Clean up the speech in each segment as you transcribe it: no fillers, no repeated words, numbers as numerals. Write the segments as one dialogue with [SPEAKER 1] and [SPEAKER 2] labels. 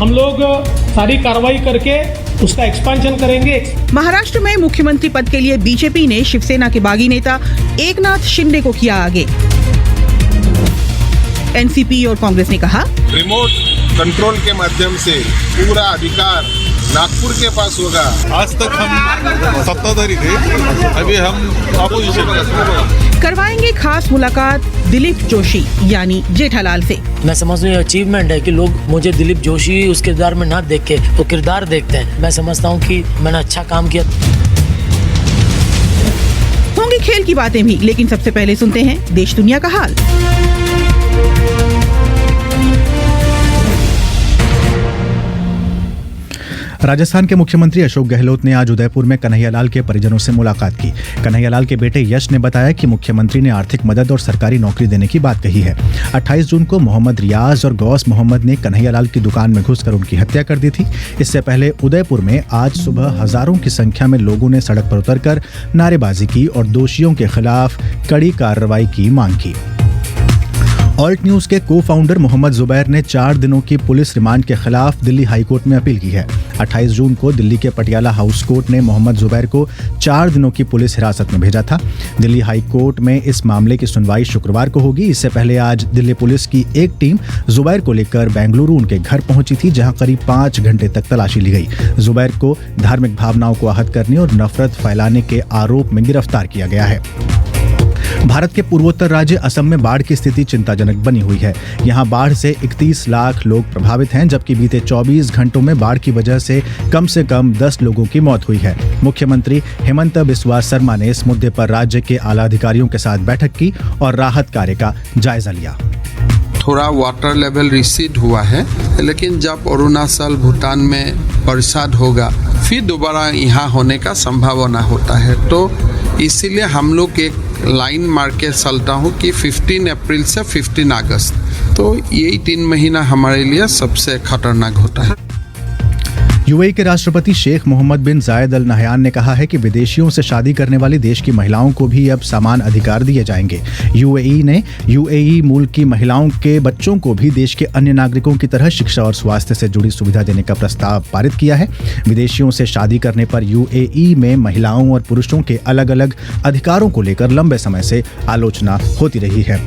[SPEAKER 1] हम लोग सारी कार्रवाई करके उसका एक्सपेंशन करेंगे।
[SPEAKER 2] महाराष्ट्र में मुख्यमंत्री पद के लिए बीजेपी ने शिवसेना के बागी नेता एकनाथ शिंदे को किया आगे। एनसीपी और कांग्रेस ने कहा,
[SPEAKER 3] रिमोट कंट्रोल के माध्यम से पूरा अधिकार नागपुर के पास होगा।
[SPEAKER 4] आज तक हम सत्ताधारी थे, अभी हम अपोजिशन में।
[SPEAKER 2] करवाएंगे खास मुलाकात दिलीप जोशी यानी जेठालाल से।
[SPEAKER 5] मैं समझता हूँ अचीवमेंट है कि लोग मुझे दिलीप जोशी उस किरदार में ना देख के वो किरदार देखते हैं। मैं समझता हूँ कि मैंने अच्छा काम किया।
[SPEAKER 2] होंगी खेल की बातें भी, लेकिन सबसे पहले सुनते हैं देश दुनिया का हाल।
[SPEAKER 6] राजस्थान के मुख्यमंत्री अशोक गहलोत ने आज उदयपुर में कन्हैयालाल के परिजनों से मुलाकात की। कन्हैयालाल के बेटे यश ने बताया कि मुख्यमंत्री ने आर्थिक मदद और सरकारी नौकरी देने की बात कही है। 28 जून को मोहम्मद रियाज और गौस मोहम्मद ने कन्हैयालाल की दुकान में घुसकर उनकी हत्या कर दी थी। इससे पहले उदयपुर में आज सुबह हजारों की संख्या में लोगों ने सड़क पर उतरकर नारेबाजी की और दोषियों के खिलाफ कड़ी कार्रवाई की मांग की। ऑल्ट न्यूज के को फाउंडर मोहम्मद जुबैर ने 4 दिनों की पुलिस रिमांड के खिलाफ दिल्ली हाईकोर्ट में अपील की है। 28 जून को दिल्ली के पटियाला हाउस कोर्ट ने मोहम्मद जुबैर को 4 दिनों की पुलिस हिरासत में भेजा था। दिल्ली हाईकोर्ट में इस मामले की सुनवाई शुक्रवार को होगी। इससे पहले आज दिल्ली पुलिस की एक टीम जुबैर को लेकर बेंगलुरु उनके घर पहुंची थी, जहां करीब 5 घंटे तक तलाशी ली गई। जुबैर को धार्मिक भावनाओं को आहत करने और नफरत फैलाने के आरोप में गिरफ्तार किया गया है। भारत के पूर्वोत्तर राज्य असम में बाढ़ की स्थिति चिंताजनक बनी हुई है। यहां बाढ़ से 31 लाख लोग प्रभावित हैं, जबकि बीते 24 घंटों में बाढ़ की वजह से कम 10 लोगों की मौत हुई है। मुख्यमंत्री हेमंत बिस्वा शर्मा ने इस मुद्दे पर राज्य के आला अधिकारियों के साथ बैठक की और राहत कार्य का जायजा लिया।
[SPEAKER 7] थोड़ा वाटर लेवल रिसीड हुआ है, लेकिन जब अरुणाचल भूटान में बरसात होगा फिर दोबारा यहाँ होने का संभावना होता है। तो इसीलिए हम लोग एक लाइन मार के चलता हूँ कि 15 अप्रैल से 15 अगस्त, तो यही 3 महीना हमारे लिए सबसे खतरनाक होता है।
[SPEAKER 6] यूएई के राष्ट्रपति शेख मोहम्मद बिन जायद अल नहयान ने कहा है कि विदेशियों से शादी करने वाली देश की महिलाओं को भी अब समान अधिकार दिए जाएंगे। यूएई ने यूएई मूल की महिलाओं के बच्चों को भी देश के अन्य नागरिकों की तरह शिक्षा और स्वास्थ्य से जुड़ी सुविधा देने का प्रस्ताव पारित किया है। विदेशियों से शादी करने पर यूएई में महिलाओं और पुरुषों के अलग अलग अधिकारों को लेकर लंबे समय से आलोचना होती रही है।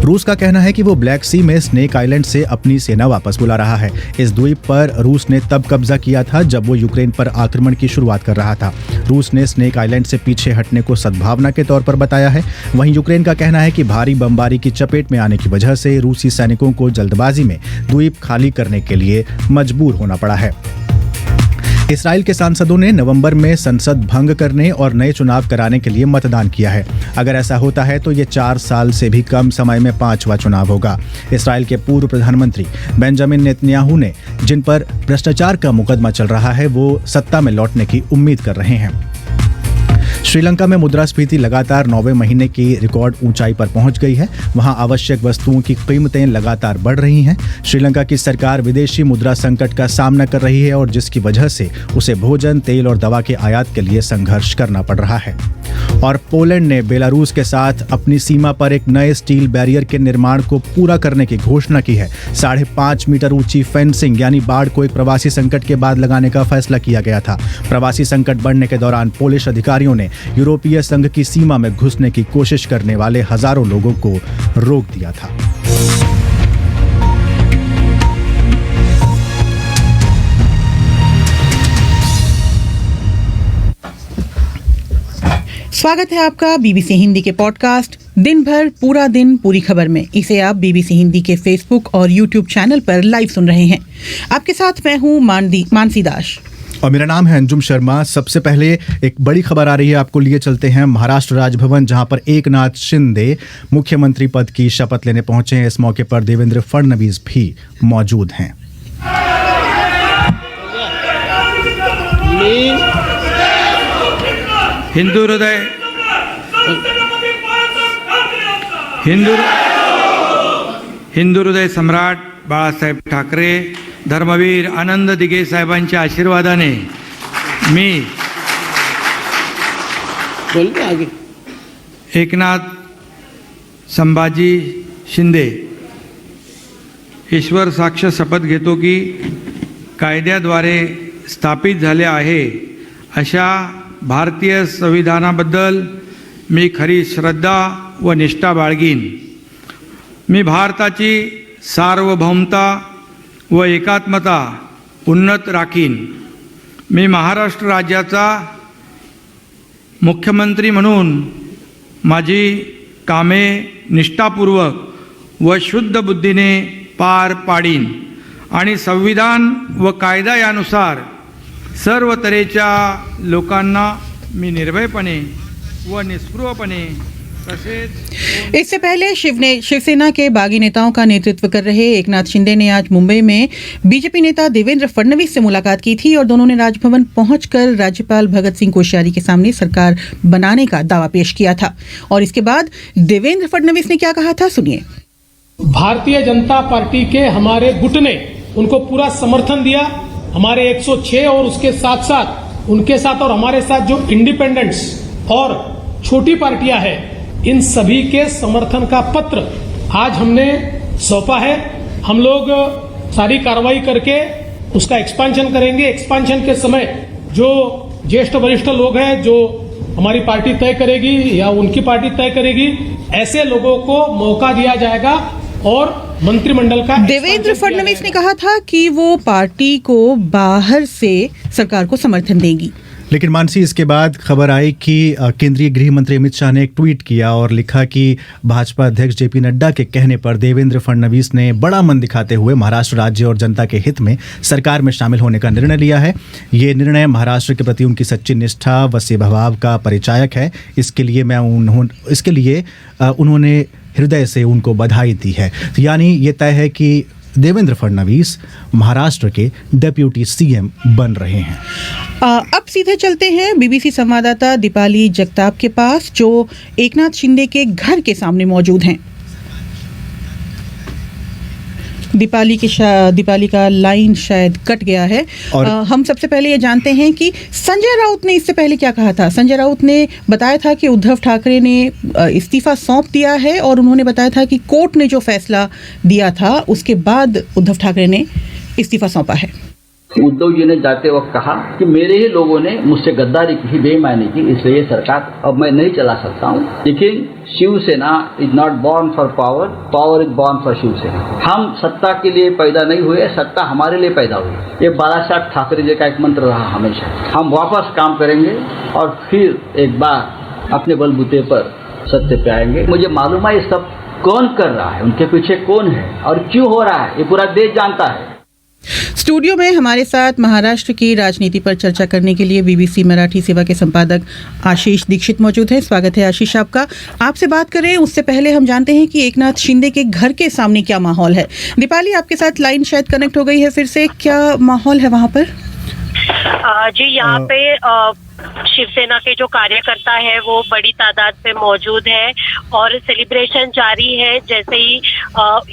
[SPEAKER 6] रूस का कहना है कि वो ब्लैक सी में स्नेक आइलैंड से अपनी सेना वापस बुला रहा है। इस द्वीप पर रूस ने तब कब्जा किया था जब वो यूक्रेन पर आक्रमण की शुरुआत कर रहा था। रूस ने स्नेक आइलैंड से पीछे हटने को सद्भावना के तौर पर बताया है। वहीं यूक्रेन का कहना है कि भारी बमबारी की चपेट में आने की वजह से रूसी सैनिकों को जल्दबाजी में द्वीप खाली करने के लिए मजबूर होना पड़ा है। इस्राएल के सांसदों ने नवंबर में संसद भंग करने और नए चुनाव कराने के लिए मतदान किया है। अगर ऐसा होता है तो ये 4 साल से भी कम समय में 5वां चुनाव होगा। इस्राएल के पूर्व प्रधानमंत्री बेंजामिन नेतन्याहू ने, जिन पर भ्रष्टाचार का मुकदमा चल रहा है, वो सत्ता में लौटने की उम्मीद कर रहे हैं। श्रीलंका में मुद्रास्फीति लगातार 9वें महीने की रिकॉर्ड ऊंचाई पर पहुंच गई है। वहां आवश्यक वस्तुओं की कीमतें लगातार बढ़ रही हैं। श्रीलंका की सरकार विदेशी मुद्रा संकट का सामना कर रही है और जिसकी वजह से उसे भोजन, तेल और दवा के आयात के लिए संघर्ष करना पड़ रहा है। और पोलैंड ने बेलारूस के साथ अपनी सीमा पर एक नए स्टील बैरियर के निर्माण को पूरा करने की घोषणा की है। 5.5 मीटर ऊंची फेंसिंग यानी बाढ़ को एक प्रवासी संकट के बाद लगाने का फैसला किया गया था। प्रवासी संकट बढ़ने के दौरान पोलिश अधिकारियों ने यूरोपीय संघ की सीमा में घुसने की कोशिश करने वाले हजारों लोगों को रोक दिया था।
[SPEAKER 2] स्वागत है आपका बीबीसी हिंदी के पॉडकास्ट दिन भर पूरा दिन पूरी खबर में। इसे आप बीबीसी हिंदी के फेसबुक और यूट्यूब चैनल पर लाइव सुन रहे हैं। आपके साथ मैं हूं मानसी दास
[SPEAKER 6] और मेरा नाम है अंजुम शर्मा। सबसे पहले एक बड़ी खबर आ रही है, आपको लिए चलते हैं महाराष्ट्र राजभवन, जहां पर एकनाथ शिंदे मुख्यमंत्री पद की शपथ लेने पहुंचे हैं। इस मौके पर देवेंद्र फडणवीस भी मौजूद हैं।
[SPEAKER 8] हिंदू हृदय सम्राट बाळासाहेब ठाकरे, धर्मवीर आनंद दिघे साहेबांच्या आशीर्वादाने मी एकनाथ संभाजी शिंदे ईश्वर साक्ष शपथ घेतो की कायद्याद्वारे स्थापित झाले आहे अशा भारतीय संविधानाबद्दल मी खरी श्रद्धा व निष्ठा बाळगीन. मी भारताची सार्वभौमता व एकात्मता उन्नत राखीन. मी महाराष्ट्र राज्याचा मुख्यमंत्री म्हणून माझी कामे निष्ठापूर्वक व शुद्ध बुद्धीने पार पाडीन आणि संविधान व कायदा यानुसार सर्व तऱ्हेच्या लोकांना मी निर्भयपणे व निस्पृहपणे तसेच.
[SPEAKER 2] इससे पहले शिवसेना के बागी नेताओं का नेतृत्व कर रहे एकनाथ शिंदे ने आज मुंबई में बीजेपी नेता देवेंद्र फडणवीस से मुलाकात की थी और दोनों ने राजभवन पहुंचकर राज्यपाल भगत सिंह कोश्यारी के सामने सरकार बनाने का दावा पेश किया था. और इसके बाद देवेंद्र फडणवीस ने क्या कहा था, सुनिए.
[SPEAKER 1] भारतीय जनता पार्टी के हमारे गुट ने उनको पूरा समर्थन दिया. हमारे 106 और उसके साथ साथ उनके साथ और हमारे साथ जो इंडिपेंडेंट्स और छोटी पार्टियां हैं, इन सभी के समर्थन का पत्र आज हमने सौंपा है. हम लोग सारी कार्रवाई करके उसका एक्सपांशन करेंगे. एक्सपांशन के समय जो ज्येष्ठ वरिष्ठ लोग हैं, जो हमारी पार्टी तय करेगी या उनकी पार्टी तय करेगी, ऐसे लोगों को मौका दिया जाएगा और मंत्रिमंडल का.
[SPEAKER 2] देवेंद्र फडणवीस ने कहा था कि वो पार्टी को बाहर से सरकार को समर्थन देगी.
[SPEAKER 6] लेकिन मानसी, इसके बाद खबर आई कि केंद्रीय गृह मंत्री अमित शाह ने एक ट्वीट किया और लिखा कि भाजपा अध्यक्ष जेपी नड्डा के कहने पर देवेंद्र फडणवीस ने बड़ा मन दिखाते हुए महाराष्ट्र राज्य और जनता के हित में सरकार में शामिल होने का निर्णय लिया है. ये निर्णय महाराष्ट्र के प्रति उनकी सच्ची निष्ठा व सेवाभाव का परिचायक है. इसके लिए उन्होंने हृदय से उनको बधाई दी है. यानी ये तय है कि देवेंद्र फडणवीस महाराष्ट्र के डेप्यूटी सीएम बन रहे हैं.
[SPEAKER 2] अब सीधे चलते हैं बीबीसी संवाददाता दीपाली जगताप के पास, जो एकनाथ शिंदे के घर के सामने मौजूद हैं. दीपाली का लाइन शायद कट गया है. और हम सबसे पहले ये जानते हैं कि संजय राउत ने इससे पहले क्या कहा था. संजय राउत ने बताया था कि उद्धव ठाकरे ने इस्तीफा सौंप दिया है और उन्होंने बताया था कि कोर्ट ने जो फैसला दिया था उसके बाद उद्धव ठाकरे ने इस्तीफा सौंपा है.
[SPEAKER 9] उद्धव जी ने जाते वक्त कहा कि मेरे ही लोगों ने मुझसे गद्दारी की, बेईमानी की, इसलिए ये सरकार अब मैं नहीं चला सकता हूँ. लेकिन Shiv Sena is not born for power, power is born for Shiv Sena. हम सत्ता के लिए पैदा नहीं हुए, सत्ता हमारे लिए पैदा हुई. ये बालासाहेब ठाकरे जी का एक मंत्र रहा हमेशा. हम वापस काम करेंगे और फिर एक बार अपने बलबूते पर सत्य पे आएंगे. मुझे मालूम है ये सब कौन कर रहा है, उनके पीछे कौन है और क्यों हो रहा है, ये पूरा देश जानता है.
[SPEAKER 2] स्टूडियो में हमारे साथ महाराष्ट्र की राजनीति पर चर्चा करने के लिए बीबीसी मराठी सेवा के संपादक आशीष दीक्षित मौजूद हैं. स्वागत है आशीष आपका. आपसे बात करें उससे पहले हम जानते हैं कि एकनाथ शिंदे के घर के सामने क्या माहौल है. दीपाली, आपके साथ लाइन शायद कनेक्ट हो गई है फिर से. क्या माहौल है वहाँ पर?
[SPEAKER 10] जी, यहाँ पे शिवसेना के जो कार्यकर्ता है वो बड़ी तादाद में मौजूद है और सेलिब्रेशन जारी है. जैसे ही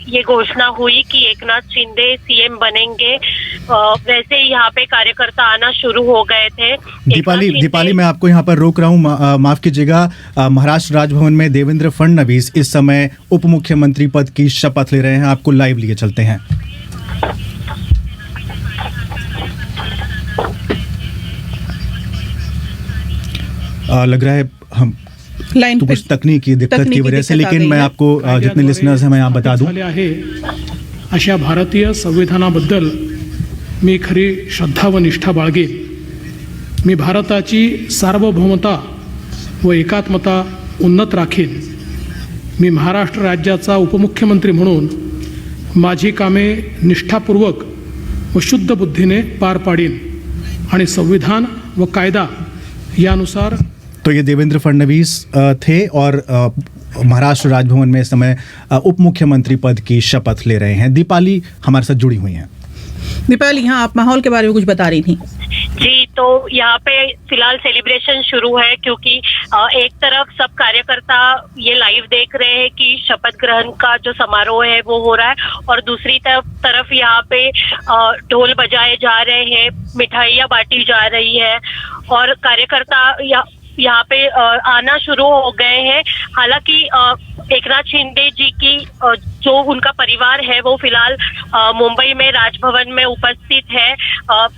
[SPEAKER 10] ये घोषणा हुई कि एकनाथ शिंदे सीएम बनेंगे, वैसे ही यहाँ पे कार्यकर्ता आना शुरू हो गए थे.
[SPEAKER 6] दीपाली, मैं आपको यहाँ पर रोक रहा हूँ, माफ कीजिएगा. महाराष्ट्र राजभवन में देवेंद्र फडणवीस इस समय उप मुख्यमंत्री पद की शपथ ले रहे हैं. आपको लाइव लिए चलते हैं. लग रहा है हम
[SPEAKER 2] लाइन
[SPEAKER 6] तो कुछ तकनीकी दिक्कत की वजह से, लेकिन मैं आपको जितने लिसनर्स हैं मैं यहाँ बता दूं.
[SPEAKER 1] अशा भारतीय संविधानाबद्दल मी खरी श्रद्धा व निष्ठा बाळगेन. मी भारताची सार्वभौमता व एकात्मता उन्नत राखीन. मी महाराष्ट्र राज्याचा उपमुख्यमंत्री म्हणून माझी कामे निष्ठापूर्वक व शुद्ध बुद्धीने पार पाडीन आणि संविधान व कायदा यानुसार.
[SPEAKER 6] तो ये देवेंद्र फडणवीस थे और महाराष्ट्र राजभवन में इस समय उप मुख्यमंत्री पद की शपथ ले रहे हैं. दीपाली हमारे साथ जुड़ी हुई हैं.
[SPEAKER 2] दीपाली, हाँ, आप माहौल के बारे में कुछ बता रही थी.
[SPEAKER 10] जी, तो यहाँ पे फिलहाल सेलिब्रेशन शुरू है क्योंकि एक तरफ सब कार्यकर्ता ये लाइव देख रहे हैं कि शपथ ग्रहण का जो समारोह है वो हो रहा है और दूसरी तरफ यहाँ पे ढोल बजाए जा रहे हैं, मिठाइयाँ बांटी जा रही है और कार्यकर्ता यहाँ पे आना शुरू हो गए हैं. हालांकि एकनाथ शिंदे जी की जो उनका परिवार है वो फिलहाल मुंबई में राजभवन में उपस्थित है।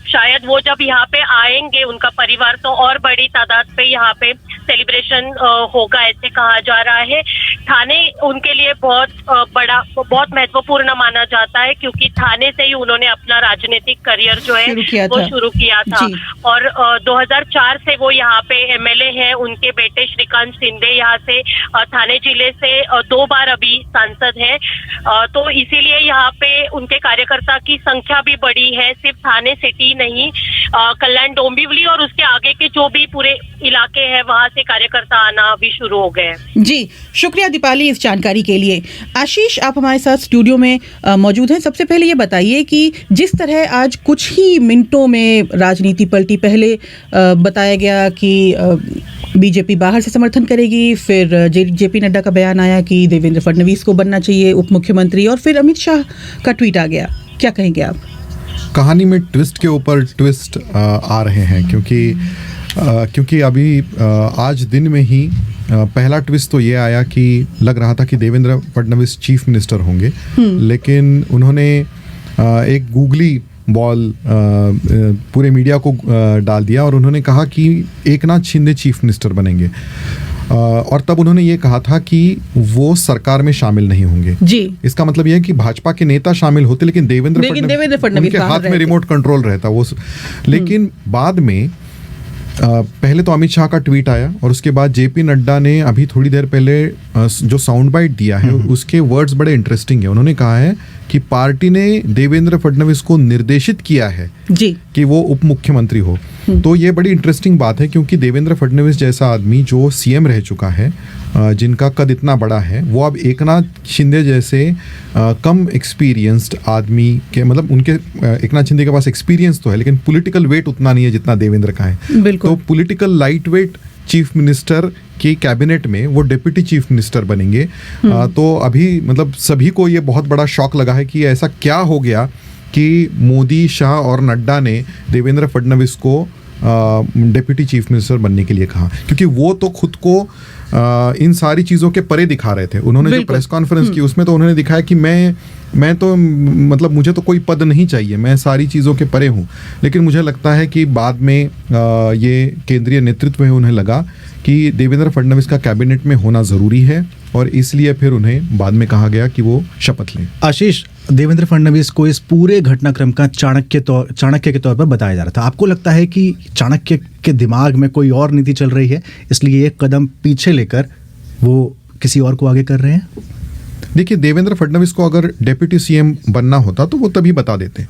[SPEAKER 10] शायद वो जब यहाँ पे आएंगे उनका परिवार तो और बड़ी तादाद पे यहाँ पे सेलिब्रेशन होगा ऐसे कहा जा रहा है। ठाणे उनके लिए बहुत महत्वपूर्ण माना जाता है क्योंकि ठाणे से ही उन्होंने अपना राजनीतिक करियर जो है वो शुरू किया था और 2004 से वो यहाँ पे एमएलए हैं। उनके बेटे श्रीकांत शिंदे यहाँ से ठाणे जिले से 2 बार अभी सांसद है, तो इसीलिए यहाँ पे उनके कार्यकर्ता की संख्या भी बड़ी है। सिर्फ ठाणे सिटी नहीं, कल्याण डोंबिवली और उसके आगे के जो भी पूरे इलाके हैं वहां से कार्यकर्ता आना भी शुरू हो गए।
[SPEAKER 2] जी शुक्रिया दीपाली इस जानकारी के लिए। आशीष, आप हमारे साथ स्टूडियो में मौजूद हैं। सबसे पहले ये बताइए कि जिस तरह आज कुछ ही मिनटों में राजनीति पलटी, पहले बताया गया कि बीजेपी बाहर से समर्थन करेगी, फिर जेपी नड्डा का बयान आया कि देवेंद्र फडणवीस को बनना चाहिए उप मुख्यमंत्री, और फिर अमित शाह का ट्वीट आ गया। क्या कहेंगे आप?
[SPEAKER 11] कहानी में ट्विस्ट के ऊपर ट्विस्ट आ रहे हैं क्योंकि अभी आज दिन में ही पहला ट्विस्ट तो ये आया कि लग रहा था कि देवेंद्र फडणवीस चीफ मिनिस्टर होंगे, लेकिन उन्होंने एक गूगली बॉल पूरे मीडिया को डाल दिया और उन्होंने कहा कि एकनाथ शिंदे चीफ मिनिस्टर बनेंगे। और तब उन्होंने ये कहा था कि वो सरकार में शामिल नहीं होंगे। जी। इसका मतलब यह है कि भाजपा के नेता शामिल होते लेकिन देवेंद्र फडणवीस उनके हाथ में रिमोट कंट्रोल रहता वो। लेकिन बाद में पहले तो अमित शाह का ट्वीट आया और उसके बाद जेपी नड्डा ने अभी थोड़ी देर पहले जो साउंड बाइट दिया है उसके वर्ड्स बड़े इंटरेस्टिंग है। उन्होंने कहा है कि पार्टी ने देवेंद्र फडणवीस को निर्देशित किया है जी कि वो उप मुख्यमंत्री हो। तो ये बड़ी इंटरेस्टिंग बात है क्योंकि देवेंद्र फडणवीस जैसा आदमी जो सीएम रह चुका है, जिनका कद इतना बड़ा है, वो अब एकनाथ शिंदे जैसे कम एक्सपीरियंस्ड आदमी के, मतलब उनके एकनाथ शिंदे के पास एक्सपीरियंस तो है लेकिन पॉलिटिकल वेट उतना नहीं है जितना देवेंद्र का है। तो political light weight chief minister की कैबिनेट में वो डिप्टी चीफ मिनिस्टर बनेंगे। तो अभी मतलब सभी को ये बहुत बड़ा शॉक लगा है कि ऐसा क्या हो गया कि मोदी, शाह और नड्डा ने देवेंद्र फडणवीस को डिप्टी चीफ मिनिस्टर बनने के लिए कहा, क्योंकि वो तो खुद को इन सारी चीज़ों के परे दिखा रहे थे। उन्होंने जो प्रेस कॉन्फ्रेंस की उसमें तो उन्होंने दिखाया कि मैं तो मतलब मुझे तो कोई पद नहीं चाहिए, मैं सारी चीज़ों के परे हूँ। लेकिन मुझे लगता है कि बाद में ये केंद्रीय नेतृत्व है उन्हें लगा कि देवेंद्र फडणवीस का कैबिनेट में होना ज़रूरी है और इसलिए फिर उन्हें बाद में कहा गया कि वो शपथ लें।
[SPEAKER 6] आशीष, देवेंद्र फडणवीस को इस पूरे घटनाक्रम का चाणक्य के तौर पर बताया जा रहा था। आपको लगता है कि चाणक्य के दिमाग में कोई और नीति चल रही है, इसलिए एक कदम पीछे लेकर वो किसी और को आगे कर रहे हैं?
[SPEAKER 11] देखिए, देवेंद्र फडणवीस को अगर डेप्यूटी सीएम बनना होता तो वो तभी बता देते।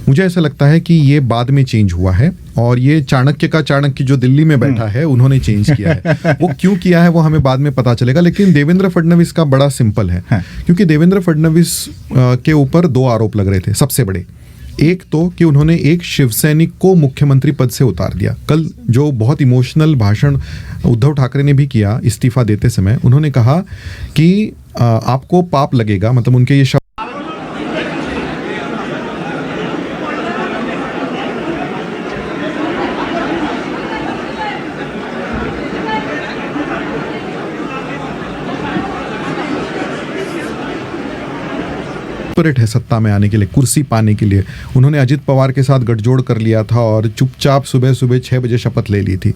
[SPEAKER 11] मुझे ऐसा लगता है कि ये बाद में चेंज हुआ है और ये चाणक्य जो दिल्ली में बैठा है उन्होंने चेंज किया है। वो क्यों किया है वो हमें बाद में पता चलेगा। लेकिन देवेंद्र फडणवीस का बड़ा सिंपल है, क्योंकि देवेंद्र फडणवीस के ऊपर 2 आरोप लग रहे थे सबसे बड़े। एक तो कि उन्होंने एक शिवसैनिक को मुख्यमंत्री पद से उतार दिया। कल जो बहुत इमोशनल भाषण उद्धव ठाकरे ने भी किया इस्तीफा देते समय, उन्होंने कहा कि आपको पाप लगेगा, मतलब उनके ये है सत्ता में आने के लिए, कुर्सी पाने के लिए। उन्होंने अजित पवार के साथ गठजोड़ कर लिया था और चुपचाप सुबह 6 बजे शपथ ले ली थी।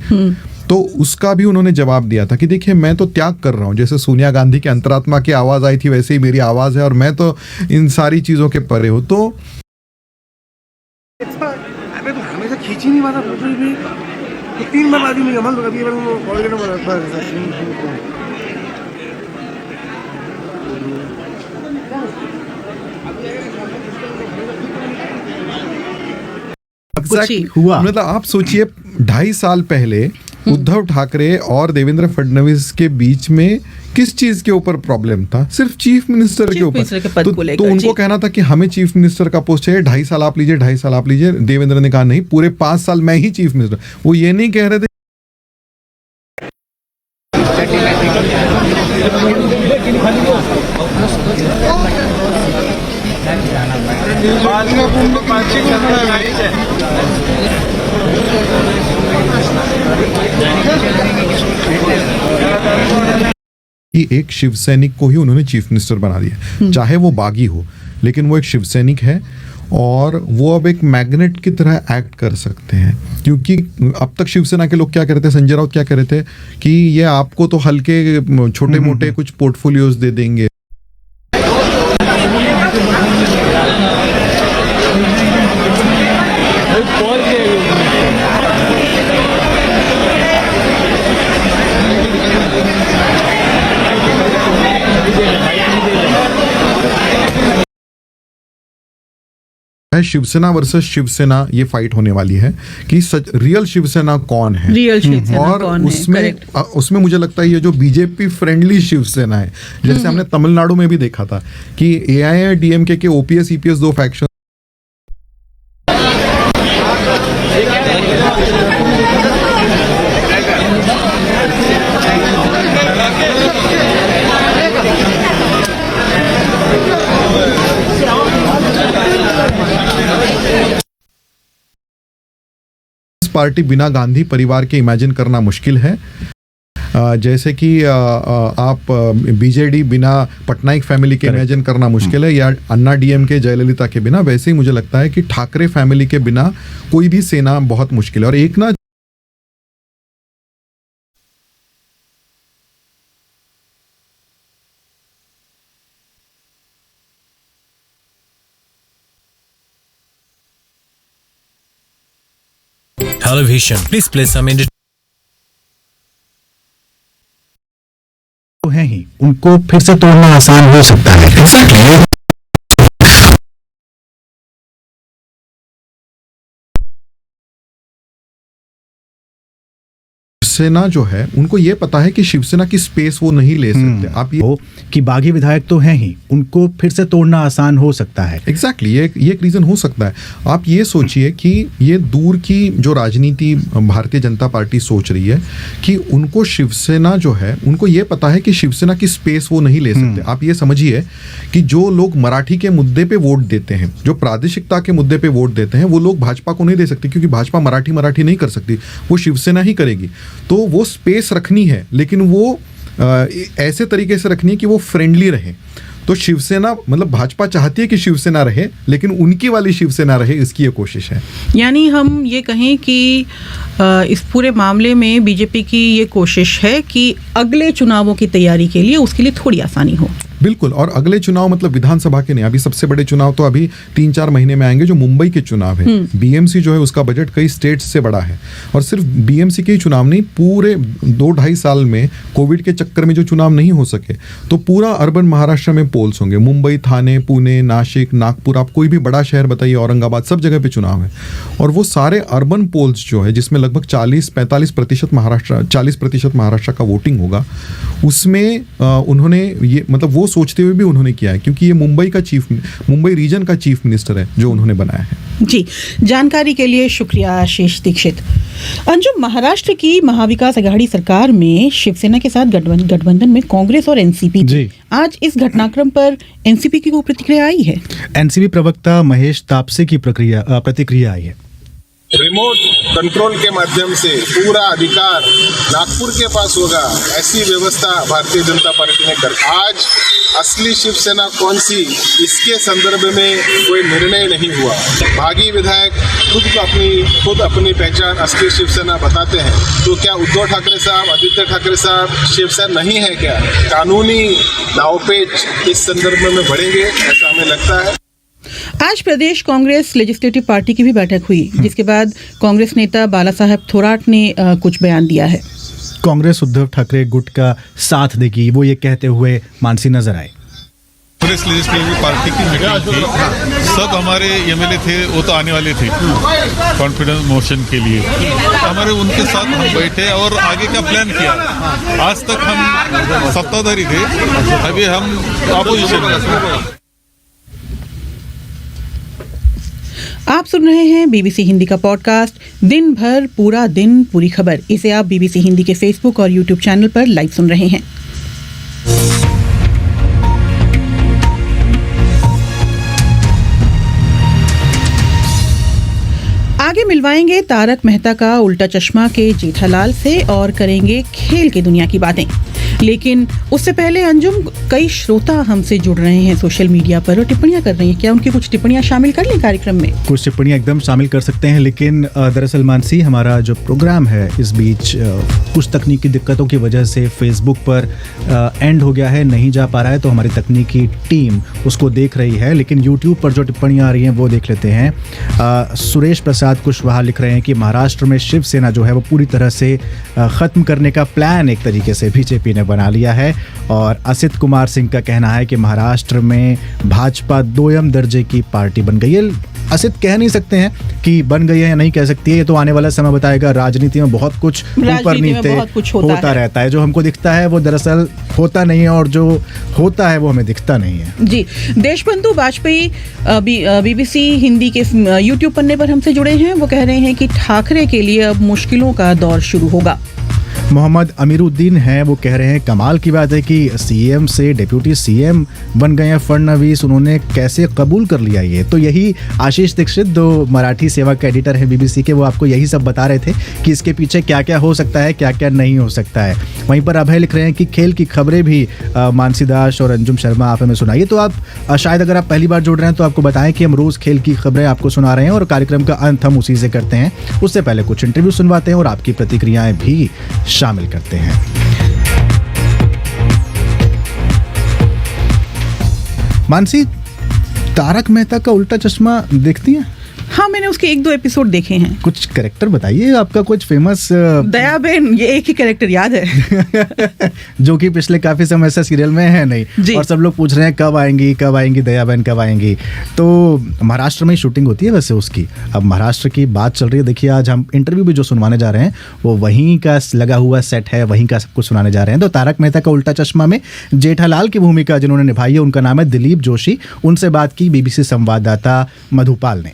[SPEAKER 11] तो उसका भी उन्होंने जवाब दिया था कि देखिए मैं तो त्याग कर रहा हूं, जैसे सोनिया गांधी की अंतरात्मा की आवाज आई थी वैसे ही मेरी आवाज है और मैं तो इन सारी चीजों के परे हूं। तो
[SPEAKER 12] हमेशा खींची नहीं मारा भी 3 बार आदमी
[SPEAKER 11] हुआ। मतलब आप सोचिए 2.5 साल पहले उद्धव ठाकरे और देवेंद्र फडणवीस के बीच में किस चीज के ऊपर प्रॉब्लम था? सिर्फ चीफ मिनिस्टर के ऊपर। तो उनको कहना था कि हमें चीफ मिनिस्टर का पोस्ट चाहिए, 2.5 साल आप लीजिए, 2.5 साल आप लीजिए। देवेंद्र ने कहा नहीं, पूरे 5 साल मैं ही चीफ मिनिस्टर। वो ये नहीं कह रहे थे कि एक शिव सैनिक को ही उन्होंने चीफ मिनिस्टर बना दिया, चाहे वो बागी हो, लेकिन वो एक शिव सैनिक है और वो अब एक मैग्नेट की तरह एक्ट कर सकते हैं। क्योंकि अब तक शिवसेना के लोग क्या कह रहे थे, संजय राउत क्या कह रहे थे कि ये आपको तो हल्के छोटे मोटे कुछ पोर्टफोलियोज दे देंगे। शिवसेना वर्सेस शिवसेना ये फाइट होने वाली है कि सच रियल शिवसेना कौन है,
[SPEAKER 2] रियल शिवसेना
[SPEAKER 11] और
[SPEAKER 2] कौन
[SPEAKER 11] उसमें मुझे लगता है ये जो बीजेपी फ्रेंडली शिवसेना है, जैसे हमने तमिलनाडु में भी देखा था कि AIADMK के OPS EPS दो फैक्शन पार्टी बिना गांधी परिवार के इमेजिन करना मुश्किल है। जैसे कि आप BJD बिना पटनायक फैमिली के इमेजिन करना मुश्किल है, या अन्ना DMK जयललिता के बिना, वैसे ही मुझे लगता है कि ठाकरे फैमिली के बिना कोई भी सेना बहुत मुश्किल है। और एक ना
[SPEAKER 13] Television, please play some
[SPEAKER 6] है ही, उनको फिर से तोड़ना आसान हो सकता है। Exactly.
[SPEAKER 11] शिवसेना जो है उनको ये पता है कि शिवसेना की स्पेस वो नहीं ले सकते। आप ये
[SPEAKER 6] कि बागी विधायक तो हैं ही, उनको फिर से तोड़ना आसान हो सकता है।
[SPEAKER 11] एग्जैक्टली ये एक रीजन हो सकता है। आप ये सोचिए कि ये दूर की जो राजनीति भारतीय जनता पार्टी सोच रही है कि उनको शिवसेना जो है, उनको ये पता है कि शिवसेना की स्पेस वो नहीं ले सकते। आप ये समझिए कि जो लोग मराठी के मुद्दे पे वोट देते हैं, जो प्रादेशिकता के मुद्दे पे वोट देते हैं, वो लोग भाजपा को नहीं दे सकते, क्योंकि भाजपा मराठी नहीं कर सकती, वो शिवसेना ही करेगी। तो वो स्पेस रखनी है, लेकिन वो ऐसे तरीके से रखनी है कि वो फ्रेंडली रहे। तो शिवसेना मतलब भाजपा चाहती है कि शिवसेना रहे, लेकिन उनकी वाली शिवसेना रहे, इसकी ये कोशिश है।
[SPEAKER 2] यानी हम ये कहें कि इस पूरे मामले में बीजेपी की ये कोशिश है कि अगले चुनावों की तैयारी के लिए उसके लिए थोड़ी आसानी हो।
[SPEAKER 11] बिल्कुल। और अगले चुनाव मतलब विधानसभा के नहीं, अभी सबसे बड़े चुनाव तो अभी 3-4 महीने में आएंगे, जो मुंबई के चुनाव है। BMC जो है उसका बजट कई स्टेट्स से बड़ा है, और सिर्फ BMC के ही चुनाव नहीं, पूरे 2-2.5 साल में कोविड के चक्कर में जो चुनाव नहीं हो सके, तो पूरा अर्बन महाराष्ट्र में पोल्स होंगे। मुंबई, थाने, पुणे, नासिक, नागपुर, आप कोई भी बड़ा शहर बताइए, औरंगाबाद, सब जगह पे चुनाव है। और वो सारे अर्बन पोल्स जो है, जिसमें लगभग 40-45% महाराष्ट्र, 40% महाराष्ट्र का वोटिंग होगा, उसमें उन्होंने ये मतलब वो सोचते हुए भी उन्होंने किया है, क्योंकि ये मुंबई रीजन का चीफ मिनिस्टर है जो उन्होंने बनाया है।
[SPEAKER 2] जी, जानकारी के लिए शुक्रिया आशीष दीक्षित। अंजुम, महाराष्ट्र की महाविकास अघाड़ी सरकार में शिवसेना के साथ गठबंधन में कांग्रेस और एनसीपी जी। आज इस घटनाक्रम पर एनसीपी की कोई प्रतिक्रिया आई है?
[SPEAKER 6] एनसीपी प्रवक्ता महेश तापसे की प्रतिक्रिया आई है।
[SPEAKER 3] रिमोट कंट्रोल के माध्यम से पूरा अधिकार नागपुर के पास होगा, ऐसी व्यवस्था भारतीय जनता पार्टी ने कर। आज असली शिवसेना कौन सी, इसके संदर्भ में कोई निर्णय नहीं हुआ। बागी विधायक खुद अपनी पहचान असली शिवसेना बताते हैं, तो क्या उद्धव ठाकरे साहब, आदित्य ठाकरे साहब शिवसेना नहीं है क्या? कानूनी दांवपेच इस संदर्भ में बढ़ेंगे, ऐसा हमें लगता है।
[SPEAKER 2] आज प्रदेश कांग्रेस लेजिस्लेटिव पार्टी की भी बैठक हुई, जिसके बाद कांग्रेस नेता बाला साहब थोराट ने कुछ बयान दिया है।
[SPEAKER 6] कांग्रेस उद्धव ठाकरे गुट का साथ देगी, वो ये कहते हुए मानसी नजर आए।
[SPEAKER 4] कांग्रेस लेजिस्लेटिव पार्टी की मीटिंग थी, सब हमारे MLA थे, वो तो आने वाले थे कॉन्फिडेंस मोशन के लिए, तो हमारे उनके साथ हम बैठे और आगे का प्लान किया। आज तक हम सत्ताधारी थे, अभी हम अपोजिशन में।
[SPEAKER 2] आप सुन रहे हैं BBC हिंदी का पॉडकास्ट दिन भर पूरा दिन पूरी खबर। इसे आप BBC हिंदी के फेसबुक और YouTube चैनल पर लाइव सुन रहे हैं। आगे मिलवाएंगे तारक मेहता का उल्टा चश्मा के जेठालाल से और करेंगे खेल की दुनिया की बातें। लेकिन उससे पहले अंजुम, कई श्रोता हमसे जुड़ रहे हैं सोशल मीडिया पर और टिप्पणियां कर रही हैं। क्या उनकी कुछ टिप्पणियां शामिल कर लें कार्यक्रम में?
[SPEAKER 6] कुछ टिप्पणियां एकदम शामिल कर सकते हैं, लेकिन दरअसल मानसी, हमारा जो प्रोग्राम है इस बीच कुछ तकनीकी दिक्कतों की वजह से फेसबुक पर एंड हो गया है, नहीं जा पा रहा है, तो हमारी तकनीकी टीम उसको देख रही है। लेकिन यूट्यूब पर जो टिप्पणियां आ रही हैं वो देख लेते हैं। सुरेश प्रसाद कुशवाहा लिख रहे हैं कि महाराष्ट्र में शिवसेना जो है वो पूरी तरह से ख़त्म करने का प्लान एक तरीके से बीजेपी ने बना लिया है। और असित कुमार सिंह का कहना है कि महाराष्ट्र में भाजपा दोयम दर्जे की पार्टी बन गई है। असित कह नहीं सकते हैं कि बन गई है या नहीं कह सकती है, ये तो आने वाला समय बताएगा। राजनीति में बहुत कुछ ऊपर नीचे होता रहता है। जो हमको दिखता है वो दरअसल होता नहीं है, और जो होता है वो हमें दिखता नहीं है।
[SPEAKER 2] जी, देशबंधु वाजपेयी बीबीसी हिंदी के यूट्यूब पन्ने पर हमसे जुड़े हैं। वो कह रहे हैं कि ठाकरे के लिए अब मुश्किलों का दौर शुरू होगा।
[SPEAKER 6] मोहम्मद अमीरुद्दीन हैं, वो कह रहे हैं कमाल की बात है कि सीएम से डिप्यूटी सीएम बन गए हैं फडणवीस, उन्होंने कैसे कबूल कर लिया ये। तो यही आशीष दीक्षित, जो मराठी सेवा के एडिटर हैं बीबीसी के, वो आपको यही सब बता रहे थे कि इसके पीछे क्या क्या हो सकता है, क्या क्या नहीं हो सकता है। वहीं पर अभय लिख रहे हैं कि खेल की खबरें भी मानसी दास और अंजुम शर्मा आप हमें सुनाइए। तो आप शायद अगर आप पहली बार जुड़ रहे हैं तो आपको बताएं कि हम रोज़ खेल की खबरें आपको सुना रहे हैं और कार्यक्रम का अंत हम उसी से करते हैं। उससे पहले कुछ इंटरव्यू सुनवाते हैं और आपकी प्रतिक्रियाएं भी शामिल करते हैं। मानसी, तारक मेहता का उल्टा चश्मा देखती हैं?
[SPEAKER 2] हाँ, मैंने उसके 1-2 एपिसोड देखे हैं।
[SPEAKER 6] कुछ कैरेक्टर बताइए आपका, कुछ फेमस।
[SPEAKER 2] दयाबेन, ये एक ही कैरेक्टर याद है
[SPEAKER 6] जो कि पिछले काफी समय से सीरियल में है नहीं, और सब लोग पूछ रहे हैं कब आएंगी दयाबेन कब आएंगी। तो महाराष्ट्र में शूटिंग होती है वैसे उसकी। अब महाराष्ट्र की बात चल रही है। देखिए, आज हम इंटरव्यू भी जो सुनवाने जा रहे हैं वो वहीं का लगा हुआ सेट है, वहीं का सब कुछ सुनाने जा रहे हैं। तो तारक मेहता का उल्टा चश्मा में जेठालाल की भूमिका जिन्होंने निभाई है उनका नाम है दिलीप जोशी। उनसे बात की बीबीसी संवाददाता मधुपाल ने।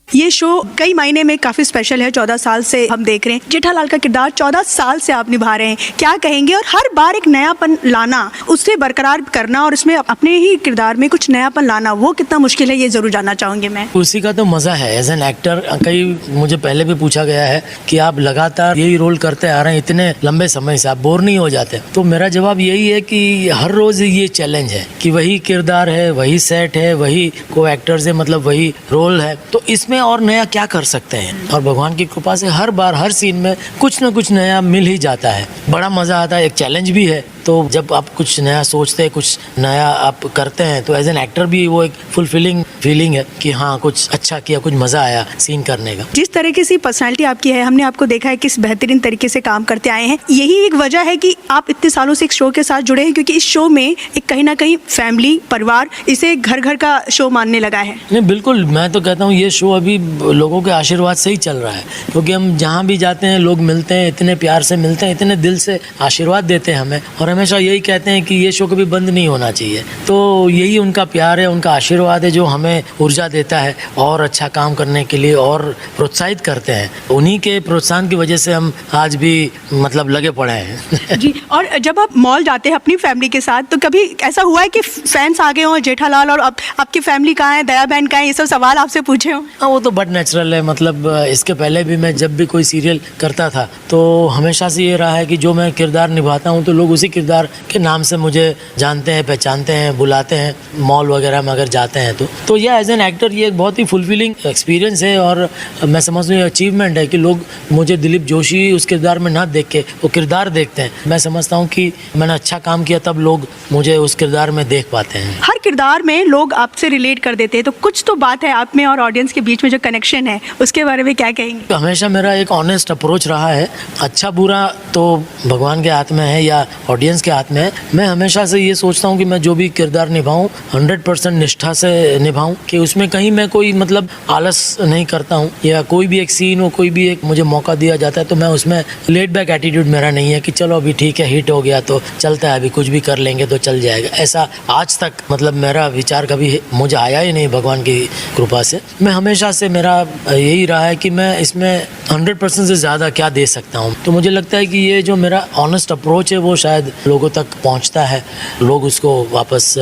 [SPEAKER 14] ये शो कई मायने में काफी स्पेशल है। 14 साल से हम देख रहे हैं जेठालाल का किरदार, 14 साल से आप निभा रहे हैं। क्या कहेंगे? और हर बार एक नयापन लाना, उससे बरकरार करना और उसमें अपने ही किरदार में कुछ नयापन लाना, वो कितना मुश्किल है, ये जरूर जानना चाहूंगी मैं।
[SPEAKER 5] उसी का तो मजा है एज एन एक्टर। कई मुझे पहले भी पूछा गया है कि आप लगातार यही रोल करते आ रहे हैं इतने लंबे समय से, आप बोर नहीं हो जाते? तो मेरा जवाब यही है कि हर रोज ये चैलेंज है कि वही किरदार है, वही सेट है, वही को एक्टर्स है, मतलब वही रोल है। तो इसमें और नया क्या कर सकते हैं? और भगवान की कृपा से हर बार हर सीन में कुछ ना कुछ नया मिल ही जाता है। बड़ा मजा आता है, एक चैलेंज भी है। तो जब आप कुछ नया सोचते हैं, कुछ नया आप करते हैं, तो एज एन एक्टर भी वो एक फुलफिलिंग फीलिंग है कि हाँ कुछ अच्छा किया, कुछ मजा आया सीन करने का।
[SPEAKER 14] जिस तरीके से पर्सनालिटी आपकी है, हमने आपको देखा है किस बेहतरीन तरीके से काम करते आए हैं। यही एक वजह है कि आप इतने सालों से एक शो के साथ जुड़े हैं, क्योंकि इस शो में एक कहीं ना कहीं फैमिली, परिवार, इसे घर घर का शो मानने लगा है।
[SPEAKER 5] नहीं, बिल्कुल, मैं तो कहता हूँ ये शो अभी लोगों के आशीर्वाद से ही चल रहा है, क्योंकि हम जहाँ भी जाते हैं लोग मिलते हैं, इतने प्यार से मिलते हैं, इतने दिल से आशीर्वाद देते हैं हमें, और हमेशा यही कहते हैं कि ये शो कभी बंद नहीं होना चाहिए। तो यही उनका प्यार है, उनका आशीर्वाद है जो हमें ऊर्जा देता है और अच्छा काम करने के लिए और प्रोत्साहित करते हैं। उन्हीं के प्रोत्साहन की वजह से हम आज भी मतलब लगे पड़े हैं।
[SPEAKER 14] जी, और जब आप मॉल जाते हैं अपनी फैमिली के साथ, तो कभी ऐसा हुआ है कि फैंस आ गए हों जेठालाल और आपकी फैमिली कहाँ है, दया बहन कहाँ है, ये सब सवाल आपसे पूछे हों?
[SPEAKER 5] हाँ, वो तो बट नेचुरल है। मतलब इसके पहले भी मैं जब भी कोई सीरियल करता था तो हमेशा से ये रहा है कि जो मैं किरदार निभाता हूँ तो लोग उसी किरदार के नाम से मुझे जानते हैं, पहचानते हैं, बुलाते हैं मॉल वगैरह में अगर जाते हैं तो ये एज एन एक्टर ये एक बहुत ही फुलफिलिंग एक्सपीरियंस है। और मैं समझता हूँ अचीवमेंट है कि लोग मुझे दिलीप जोशी उस किरदार में ना देख के वो किरदार देखते हैं। मैं समझता हूँ कि मैंने अच्छा काम किया तब लोग मुझे उस किरदार में देख पाते हैं।
[SPEAKER 14] हर किरदार में लोग आपसे रिलेट कर देते हैं, तो कुछ तो बात है आप में और ऑडियंस के बीच में जो कनेक्शन है, उसके बारे में क्या कहेंगे?
[SPEAKER 5] हमेशा मेरा एक ऑनेस्ट अप्रोच रहा है। अच्छा बुरा तो भगवान के हाथ में है या ऑडियंस के हाथ में है। मैं हमेशा से ये सोचता हूँ कि मैं जो भी किरदार निभाऊँ 100% निष्ठा से निभाऊँ, कि उसमें कहीं मैं कोई मतलब आलस नहीं करता हूँ, या कोई भी एक सीन हो, कोई भी एक मुझे मौका दिया जाता है तो मैं उसमें लेट बैक एटीट्यूड मेरा नहीं है कि चलो अभी ठीक है, हिट हो गया तो चलता है, अभी कुछ भी कर लेंगे तो चल जाएगा। ऐसा आज तक मतलब मेरा विचार कभी मुझे आया ही नहीं भगवान की कृपा से। मैं हमेशा से मेरा यही रहा है कि मैं इसमें 100% से ज़्यादा क्या दे सकता हूँ। तो मुझे लगता है कि ये जो मेरा ऑनेस्ट अप्रोच है वो शायद लोगों तक पहुंचता है, लोग उसको वापस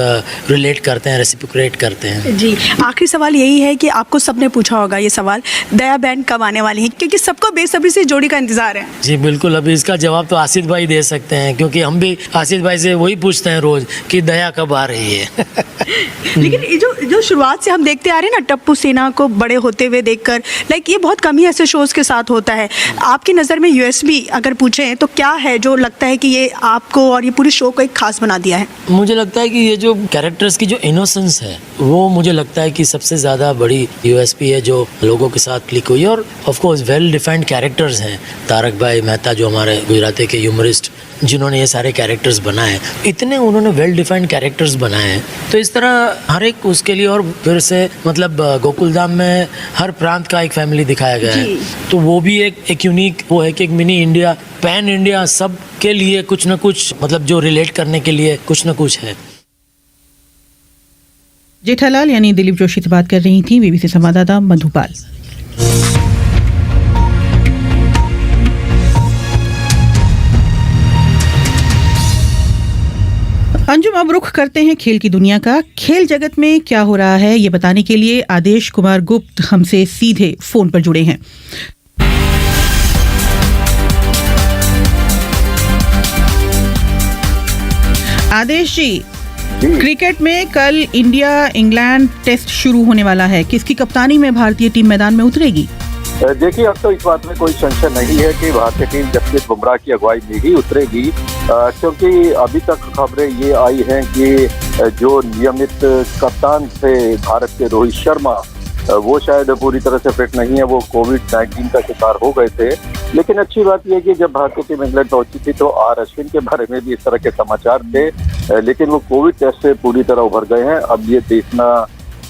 [SPEAKER 5] रिलेट करते हैं, रेसिप्रोकेट करते हैं।
[SPEAKER 14] जी, आखिरी सवाल यही है कि आपको सबने पूछा होगा ये सवाल, दया बहन कब आने वाली है, क्योंकि सबको बेसब्री से जोड़ी का इंतजार है।
[SPEAKER 5] जी बिल्कुल, अभी इसका जवाब तो आसिफ भाई दे सकते हैं, क्योंकि हम भी आसिफ भाई से वही पूछते हैं रोज कि दया कब आ रही है।
[SPEAKER 14] लेकिन ये जो शुरुआत से हम देखते आ रहे हैं ना, टप्पू सेना को बड़े होते हुए देखकर, लाइक ये बहुत कम ही ऐसे शोज के साथ होता है। आपकी नज़र में यूएसबी अगर पूछें तो क्या है जो लगता है कि ये आपको और ये पूरी शो को एक खास बना दिया है?
[SPEAKER 5] मुझे लगता है कि ये जो कैरेक्टर्स की जो इनोसेंस है, वो मुझे लगता है कि सबसे ज़्यादा बड़ी यूएसपी है जो लोगों के साथ क्लिक हुई है। और of course well defined characters हैं। तारक भाई मेहता जो हमारे गुजराती के ह्यूमरिस्ट, जिन्होंने ये सारे कैरेक्टर्स बनाए, इतने उन्होंने वेल डिफाइंड कैरेक्टर्स बनाए हैं। तो इस तरह हर एक उसके लिए, और फिर से मतलब गोकुलधाम में हर प्रांत का एक फैमिली दिखाया गया है, तो वो भी एक यूनिक वो है कि एक मिनी इंडिया, पैन इंडिया, सब के लिए कुछ ना कुछ, मतलब जो रिलेट करने के लिए कुछ ना कुछ है।
[SPEAKER 2] जेठालाल यानी दिलीप जोशी से बात कर रही थी बीबीसी संवाददाता मधुपाल। अंजुम, अब रुख करते हैं खेल की दुनिया का। खेल जगत में क्या हो रहा है ये बताने के लिए आदेश कुमार गुप्त हमसे सीधे फोन पर जुड़े हैं। आदेश जी, क्रिकेट में कल इंडिया इंग्लैंड टेस्ट शुरू होने वाला है, किसकी कप्तानी में भारतीय टीम मैदान में उतरेगी?
[SPEAKER 15] देखिए, अब तो इस बात में कोई संशय नहीं है कि भारतीय टीम जसप्रीत बुमराह की अगुवाई में ही उतरेगी, क्योंकि अभी तक खबरें ये आई हैं कि जो नियमित कप्तान थे भारत के रोहित शर्मा, वो शायद पूरी तरह से फिट नहीं है, वो कोविड-19 का शिकार हो गए थे। लेकिन अच्छी बात यह है कि जब भारतीय टीम इंग्लैंड पहुंची थी तो आर अश्विन के बारे में भी इस तरह के समाचार थे, लेकिन वो कोविड टेस्ट से पूरी तरह उभर गए हैं। अब ये देखना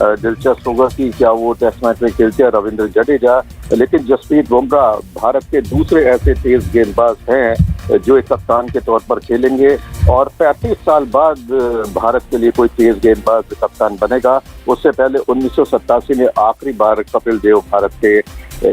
[SPEAKER 15] दिलचस्प होगा कि क्या वो टेस्ट मैच में खेलते हैं रविंद्र जडेजा। लेकिन जसप्रीत बुमराह भारत के दूसरे ऐसे तेज गेंदबाज हैं जो एक कप्तान के तौर पर खेलेंगे, और 35 साल बाद भारत के लिए कोई तेज गेंदबाज कप्तान बनेगा। उससे पहले 1987 में आखिरी बार कपिल देव भारत के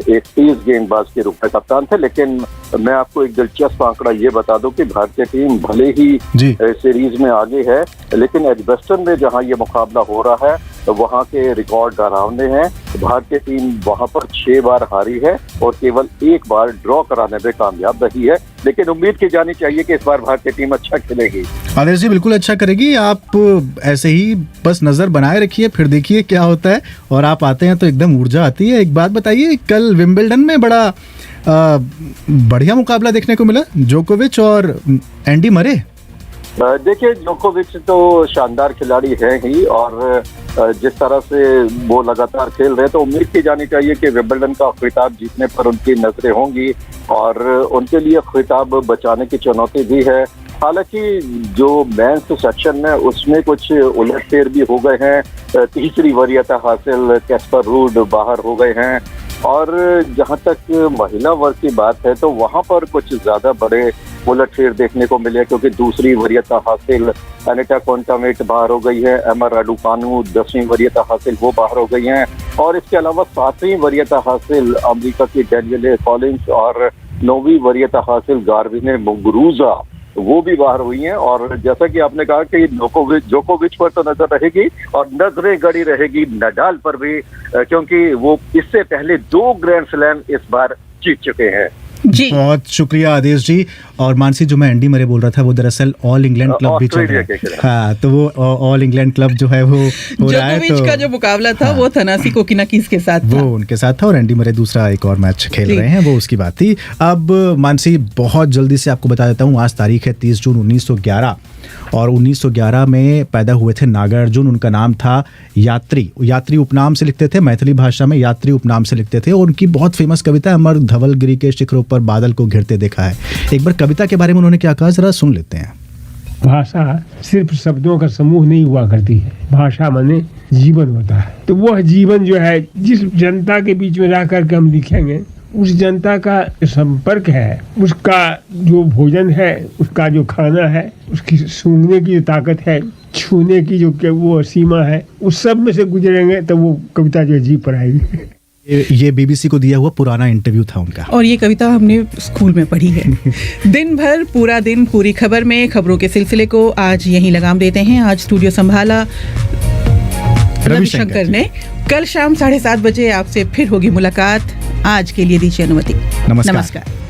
[SPEAKER 15] एक तेज गेंदबाज के रूप में कप्तान थे। लेकिन मैं आपको एक दिलचस्प आंकड़ा ये बता दूं कि भारतीय टीम भले ही सीरीज में आगे है, लेकिन एजबेस्टन में जहां ये मुकाबला हो रहा है वहां के रिकॉर्ड डरावने हैं। भारतीय टीम वहां पर 6 बार हारी है और केवल 1 बार ड्रॉ कराने में कामयाब रही है। लेकिन उम्मीद की जानी चाहिए कि इस बार भारतीय टीम अच्छा खेलेगी।
[SPEAKER 6] आदेश जी, बिल्कुल अच्छा करेगी। आप ऐसे ही बस नजर बनाए रखिए, फिर देखिए क्या होता है। और आप आते हैं तो एकदम ऊर्जा आती है। एक बात बताइए, कल विंबलडन में बड़ा बढ़िया मुकाबला देखने को मिला, जोकोविच और एंडी मरे।
[SPEAKER 15] देखिए, जोकोविच तो शानदार खिलाड़ी है ही, और जिस तरह से वो लगातार खेल रहे हैं तो उम्मीद की जानी चाहिए कि विंबलडन का खिताब जीतने पर उनकी नजरें होंगी, और उनके लिए खिताब बचाने की चुनौती भी है। हालांकि जो मेंस सेक्शन में उसमें कुछ उलटफेर भी हो गए हैं। तीसरी वरीयता हासिल कैस्पर रूड बाहर हो गए हैं, और जहां तक महिला वर्ग की बात है तो वहां पर कुछ ज्यादा बड़े उलटफेर देखने को मिले, क्योंकि दूसरी वरीयता हासिल अनिता कोंटामेट बाहर हो गई है, एमा राडुकानू 10वीं वरीयता हासिल वो बाहर हो गई हैं, और इसके अलावा 7वीं वरीयता हासिल अमेरिका की डेनियल कॉलिंस और 9वीं वरीयता हासिल गार्बिने मुगुरुजा वो भी बाहर हुई हैं। और जैसा कि आपने कहा कि जोकोविच पर तो नजर रहेगी, और नजरें गड़ी रहेगी नडाल पर भी, क्योंकि वो इससे पहले 2 ग्रैंड स्लैम इस बार जीत चुके हैं।
[SPEAKER 6] जी, बहुत शुक्रिया आदेश जी। और मानसी, जो मैं एंडी मरे बोल रहा था वो दरअसल ऑल इंग्लैंड क्लब भी चल रहा है। हाँ, तो वो ऑल इंग्लैंड क्लब जो है वो हो रहा है। तो
[SPEAKER 2] का जो मुकाबला था वो थनासी कोकिनाकीस के साथ था,
[SPEAKER 6] वो उनके साथ था, और एंडी मरे दूसरा एक और मैच खेल रहे हैं, वो उसकी बात थी। अब मानसी, बहुत जल्दी से आपको बता देता हूँ, आज तारीख है 30 जून 1911, और 1911 में पैदा हुए थे नागार्जुन। उनका नाम था यात्री। यात्री उपनाम से लिखते थे, मैथिली भाषा में यात्री उपनाम से लिखते थे। और उनकी बहुत फेमस कविता अमर धवलगिरी के शिखरों पर बादल को घिरते देखा है। एक बार कविता के बारे में उन्होंने क्या कहा, जरा सुन लेते हैं।
[SPEAKER 16] भाषा सिर्फ शब्दों का समूह नहीं हुआ करती है, भाषा माने जीवन होता है। तो वह जीवन जो है, जिस जनता के बीच में रह करके हम लिखेंगे, उस जनता का संपर्क है, उसका जो भोजन है, उसका जो खाना है, उसकी सूंघने की जो ताकत है, छूने की जो वो सीमा है, उस सब में से गुजरेंगे तो वो कविता जो जी पर आएगी।
[SPEAKER 6] ये बीबीसी को दिया हुआ पुराना इंटरव्यू था उनका।
[SPEAKER 2] और ये कविता हमने स्कूल में पढ़ी है। दिन भर पूरा दिन पूरी खबर में खबरों के सिलसिले को आज यहीं लगाम देते हैं। आज स्टूडियो संभाला रविशंकर ने। कल शाम 7:30 बजे आपसे फिर होगी मुलाकात। आज के लिए दीजिए अनुमति।
[SPEAKER 6] नमस्कार।
[SPEAKER 2] नमस्कार।